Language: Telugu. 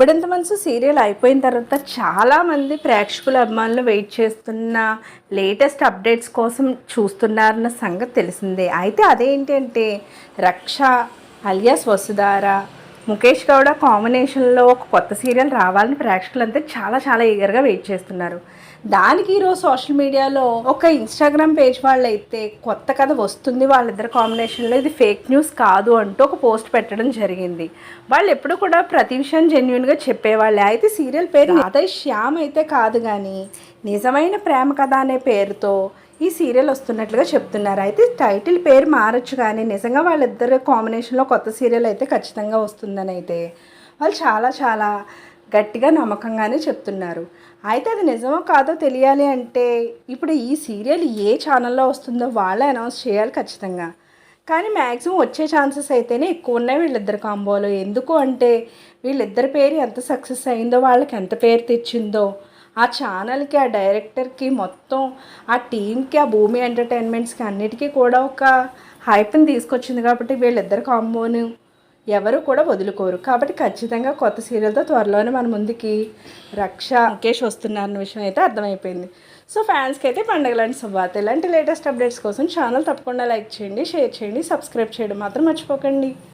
ఇప్పుడెంత మనసు సీరియల్ అయిపోయిన తర్వాత చాలామంది ప్రేక్షకుల అభిమానులు వెయిట్ చేస్తున్న లేటెస్ట్ అప్డేట్స్ కోసం చూస్తున్నారన్న సంగతి తెలిసిందే. అయితే అదేంటంటే రక్ష అలియాస్ వసుధార ముఖేష్ గౌడ కాంబినేషన్లో ఒక కొత్త సీరియల్ రావాలని ప్రేక్షకులంతా చాలా చాలా ఈగర్గా వెయిట్ చేస్తున్నారు. దానికి ఈరోజు సోషల్ మీడియాలో ఒక ఇన్స్టాగ్రామ్ పేజ్ వాళ్ళు అయితే కొత్త కథ వస్తుంది వాళ్ళిద్దరు కాంబినేషన్లో, ఇది ఫేక్ న్యూస్ కాదు అంటూ ఒక పోస్ట్ పెట్టడం జరిగింది. వాళ్ళు ఎప్పుడు కూడా ప్రతి విషయం జెన్యున్గా చెప్పేవాళ్ళే. అయితే సీరియల్ పేరు అదే శ్యామ్ అయితే కాదు, కానీ నిజమైన ప్రేమ కథ అనే పేరుతో ఈ సీరియల్ వస్తున్నట్లుగా చెప్తున్నారు. అయితే టైటిల్ పేరు మారచ్చు, కానీ నిజంగా వాళ్ళిద్దరు కాంబినేషన్లో కొత్త సీరియల్ అయితే ఖచ్చితంగా వస్తుందని అయితే వాళ్ళు చాలా చాలా గట్టిగా నమ్మకంగానే చెప్తున్నారు. అయితే అది నిజమో కాదో తెలియాలి అంటే ఇప్పుడు ఈ సీరియల్ ఏ ఛానల్లో వస్తుందో వాళ్ళే అనౌన్స్ చేయాలి ఖచ్చితంగా. కానీ మ్యాక్సిమం వచ్చే ఛాన్సెస్ అయితేనే ఎక్కువ ఉన్నాయి వీళ్ళిద్దరు కాంబోలో. ఎందుకు అంటే వీళ్ళిద్దరి పేరు ఎంత సక్సెస్ అయిందో, వాళ్ళకి ఎంత పేరు తెచ్చిందో, ఆ ఛానల్కి, ఆ డైరెక్టర్కి, మొత్తం ఆ టీంకి, ఆ భూమి ఎంటర్టైన్మెంట్స్కి అన్నిటికీ కూడా ఒక హైప్ని తీసుకొచ్చింది. కాబట్టి వీళ్ళిద్దరు కాంబోను ఎవరు కూడా వదులుకోరు. కాబట్టి ఖచ్చితంగా కొత్త సీరియల్తో త్వరలోనే మన ముందుకి రక్ష ముఖేష్ వస్తున్నారన్న విషయం అయితే అర్థమైపోయింది. సో ఫ్యాన్స్కి అయితే పండగలాంటి శుభార్త. ఇలాంటి లేటెస్ట్ అప్డేట్స్ కోసం ఛానల్ తప్పకుండా లైక్ చేయండి, షేర్ చేయండి, సబ్స్క్రైబ్ చేయడం మాత్రం మర్చిపోకండి.